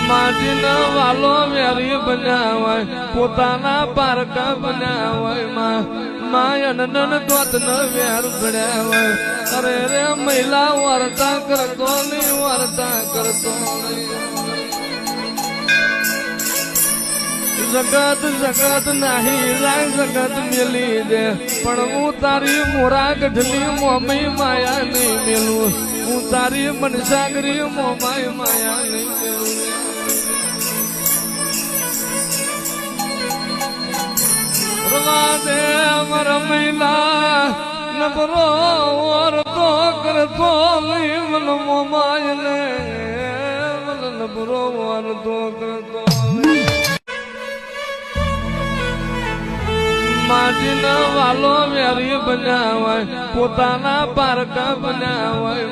માટીના વાલો વેરી બન્યા હોય પોતાના પારકા બન્યા હોય માયન દોત ન વેર ભણ્યા હોય અરે રે મહિલા વાર્તા કરતો નહીં વાર્તા કરતો જગત જગત નાહી રાય જગત મેલી દે પણ હું તારી મોરા ગઢલી મોમઈ માયા નહીં મેલું હું તારી મનસાગરી મોમાઈ માયા નહીં મેલું રવા દે અમર મહિલા નબરો ઓરતો કરતો નહીં મન મોમાય ને મન નબરો ઓરતો કરતો માટીના વાલો વેરી બન્યા હોય પોતાના પારકા બન્યા હોય